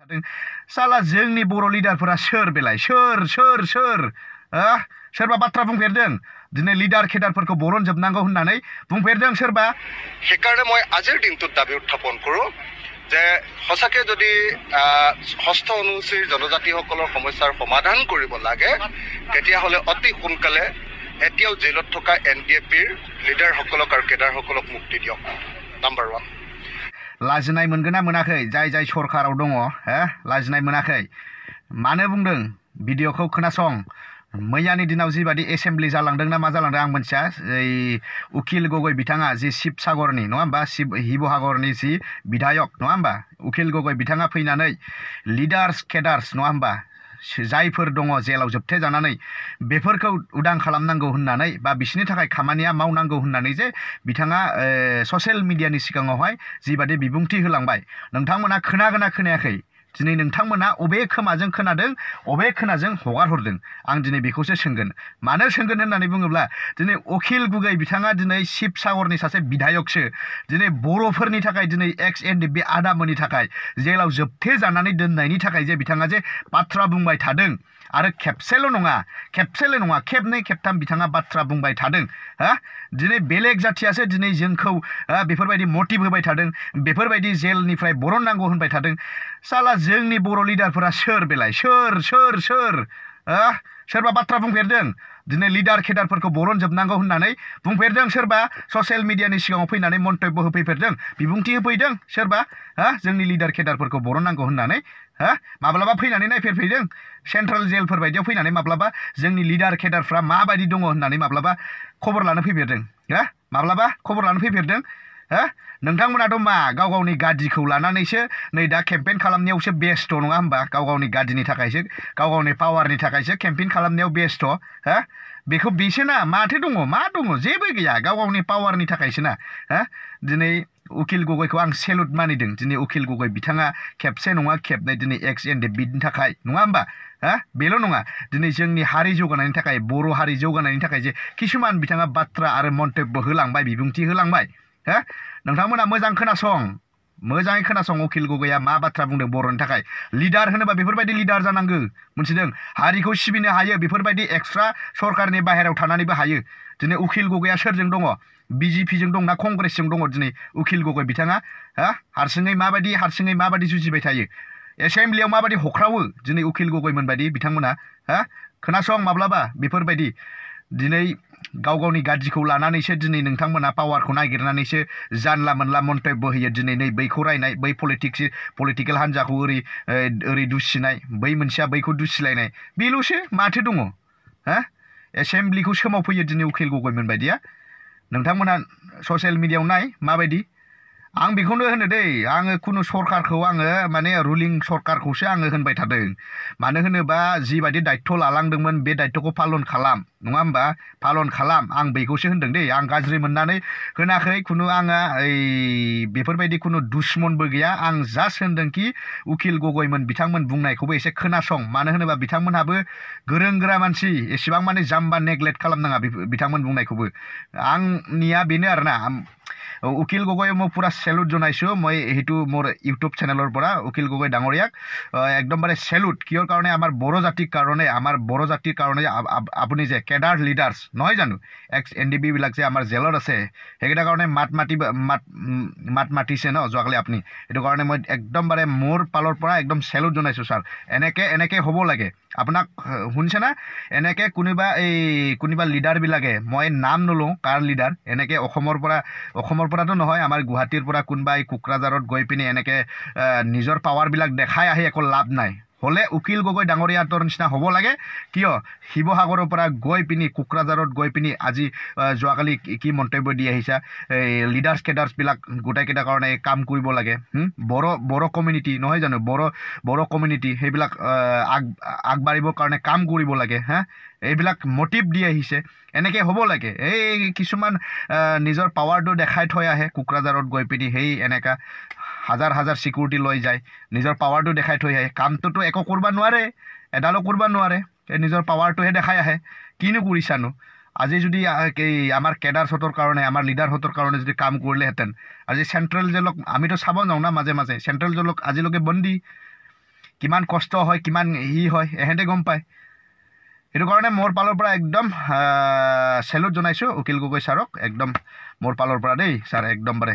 साला जोंनि बर' लिडारफोरा सोर बेलाय सोर सोरबा बाथ्रा बुंफेरदों दिनै लिडार केडारफोरखौ बरनजोबनांगौ होननानै बुंफेरदों सोरबा সেইকাৰণে মই আজিৰ দিনটোত দাবী উত্থাপন কৰোঁ যে সঁচাকৈ যদি ষষ্ঠ অনুসূচীৰ জনজাতিসকলৰ সমস্যাৰ সমাধান কৰিব লাগে তেতিয়াহ'লে অতি সোনকালে এতিয়াও জেলত থকা NDFBৰ লিডাৰসকলক আৰু কেডাৰসকলক মুক্তি দিয়ক নাম্বাৰ 1 लाजिनाय मोनगोन ना मोनाखै जाय सरकाराव दङ लाजिनाय मोनाखै मानो बुंदों भिडिअखौ खोनासं मैयानि दिनाव जिबादि एसेम्बलि जालांदों ना मा जालांदों आं मोनथिया उकिल गगৈ बिथाङा जि शिबसागरनि नङा होमबा शिबसागरनि जि बिधायक नङा होमबा उकिल गगৈ बिथाङा फैनानै लिडार्स केडार्स नङा होमबा जायफोर दङ जेलाव जोबथे जानानै बेफोरखौ उदां खालामनांगौ होननानै बा बिसिनि थाखाय खामानिया मावनांगौ होननानै जे बिथाङा ससियेल मिडियानि सिगाङावहाय जिबादि बिबुंथि होलांबाय नोंथांमोना खोनागोना खोनायाखै दिनै नोंथांमोना अबे खोमाजों खोनादों अबे खोनाजों हगार हरदों आं दिनै बेखौसो सोंगोन मानो सोंगोन होननानै बुङोब्ला दिनै उकिल गगৈ बिथाङा दिनै शिबसागरनि सासे बिधायकसो दिनै बर'फोरनि थाखाय दिनै XNDB आदामोननि थाखाय जेलाव जोबथे जानानै दोननायनि थाखाय जे बिथाङा जे बाथ्रा बुंबाय थादों आरो खेबसेल' नङा खेबनै खेबथाम बिथाङा बाथ्रा बुंबाय थादों दिनै बेलेग जाथियासो दिनै जोंखौ बेफोरबायदि मटिभ होबाय थादों बेफोरबायदि जेलनिफ्राय बरननांगौ होनबाय थादों साला जोंनि बर' लिडारफोरा सोर बेलाय सोरबा बाथ्रा बुंफेरदों दिनै लिडार केडारफोरखौ बरनजोबनांगौ होननानै बुंफेरदों सोरबा ससियेल मिडियानि सिगाङाव फैनानै मन्तब्य होफैफेरदों बिबुंथि होफैदों सोरबा जोंनि लिडार केडारफोरखौ बरननांगौ होननानै माब्लाबा फैनानै नायफेरफैदों सेन्ट्रेल जेलफोर बायदियाव फैनानै माब्लाबा जोंनि लिडार केडारफ्रा माबायदि दङ होननानै माब्लाबा खबर लानो फैफेरदों नोंथांमोनाथ' मा गाव गावनि गादिखौ लानानैसो नै दा केम्पेइन खालामनायावसो बेस्थ' नङा होमबा गाव गावनि गादिनि थाखायसो गाव गावनि पावारनि थाखायसो केम्पेइन खालामनायाव बेस्थ' बेखौ बिसोना माथो दङ मा दङ जेबो गैया गाव गावनि पावारनि थाखायसो ना दिनै उकिल गगैखौ आं सेलुट मानिदों दिनै उकिल गगৈ बिथाङा खेबसे नङा खेबनै दिनै XNDBनि थाखाय नङा होमबा बेल' नङा दिनै जोंनि हारि जौगानायनि थाखाय बर' हारि जौगानायनि थाखाय जे किसुमान बिथाङा बाथ्रा आरो मन्तब्य होलांबाय बिबुंथि होलांबाय नोंथांमोना मोजाङै खोनासं उकिल गगैया मा बाथ्रा बुंदों बर'नि थाखाय लिडार होनोबा बेफोरबायदि लिडार जानांगौ मोनथिदों हारिखौ सिबिनो हायो बेफोरबायदि एक्सट्रा सरकारनि बाहेरायाव थानानैबो हायो दिनै उकिल गगैया सोरजों दङ BJPजों दं ना कंग्रेसजों दङ दिनै उकिल गगৈ बिथाङा हारसिङै माबायदि जुजिबाय थायो एसेम्बलियाव माबायदि हख्रावो दिनै उकिल गगैमोन बायदि बिथांमोना खोनासं माब्लाबा बेफोरबायदि दिनै गाव गावनि गादिखौ लानानैसो दिनै नोंथांमोना पावारखौ नागिरनानैसो जानला मोनला मन्तब्य होयो दिनै नै बैखौ रायनाय बै पलिटिकेल हान्जाखौ ओरै दुसिनाय बै मोनसेया बैखौ दुसिलायनाय बेल'सो माथो दङ एसेम्बलिखौ सोमावफैयो दिनै उकिल गगैमोन बायदिया नोंथांमोना ससियेल मिडियायाव नाय माबायदि आं बेखौनो होनो दै आङो खुनु सरकारखौ आङो माने रुलिं सरकारखौसो आङो होनबाय थादों मानो होनोबा जिबायदि दायित्व लालांदोंमोन बे दायित्वखौ पालन खालाम नङा होमबा पालन खालाम आं बेखौसो होनदों दै आं गाज्रि मोननानै होनाखै खुनु आङा बेफोरबायदि खुनु दुश्मनबो गैया आं जास्ट होनदोंखि उकिल गगैमोन बिथांमोन बुंनायखौबो एसे खोनासं मानो होनोबा बिथांमोनहाबो गोरों गोरा मानसि एसेबां माने जाम्बा नेग्लेक्ट खालामनाङा बिथांमोन बुंनायखौबो आंनिया बेनो आरोना उकिल गगৈ मैं पूरा सेलुट जनाइছো मैं हेतु मोर यूट्यूब चेनेलर পৰা उकिल गगৈ डाঙरियाक एकदमबारे सेलुट कियर कारणे आमार बड़ो जातिर कारणे आपुनि जे केडार लिडार्स নহয় জানো XNDB বিলাক যে आमार जेलत আছে हेगेटा कारणे मात मातिছে न जोआकले आपुनि एटु कारणे मैं एकदमबारे मोर पालर পৰা एकदम सेलुट जनाइছো सर एनेके हबो लागे आपनाक শুনিছে না এনেকে কোনোবা লিডাৰ বিলাকে মই নাম নলওঁ কাৰ লিডাৰ এনেকে অসমৰ পৰাতো নহয় আমাৰ গুৱাহাটীৰ পৰা কোনবাই কোকৰাঝাৰত গৈ পিনি এনেকে নিজৰ পাৱাৰ বিলাক দেখাই আহি একো লাভ নাই হলে উকিল গগৈ ডাঙৰীয়াৰ নিচিনা হ'ব লাগে কিয় শিৱসাগৰৰ পৰা গৈ পিনি কোকৰাঝাৰত গৈ পিনি আজি যোৱাকালি কি মন্তব্য দি আহিছা লিডাৰ্স কেডাৰ্স বিলাক গোটেইকেইটা কাৰণে কাম কৰিব লাগে বড়ো কমিউনিটি নহয় জানো বড়ো কমিউনিটি সেইবিলাক আগবাঢ়িবৰ কাৰণে কাম কৰিব লাগে এইবিলাক মোটিভ দি আহিছে এনেকে হ'ব লাগে এই কিছুমান নিজৰ পাৱাৰটো দেখাই থৈ আহে কোকৰাঝাৰত গৈ পিনি সেই এনেকা হাজাৰ সিকিউৰিটি লৈ যায় নিজৰ পাৱাৰটো দেখাই থৈ আহে কামটোতো একো কৰিব নোৱাৰে এডালো কৰিব নোৱাৰে নিজৰ পাৱাৰটোহে দেখাই আহে কিনো কৰিছানো আজি যদি আমাৰ কেডাৰ হতৰ কাৰণে আমাৰ লিডাৰ হতৰ কাৰণে যদি কাম কৰিলেহেঁতেন আজি চেন্ট্ৰেল জেলক আমিতো চাব যাওঁ না মাজে মাজে চেন্ট্ৰেল জেলক আজিলৈকে বন্দী কিমান কষ্ট হয় কিমান হয় এহেঁতে গম পায় সেইটো কাৰণে মোৰ পালৰ পৰা একদম চেলুট জনাইছোঁ উকিল গগৈ ছাৰক একদম মোৰ পালৰ পৰা দেই ছাৰ একদম বাৰে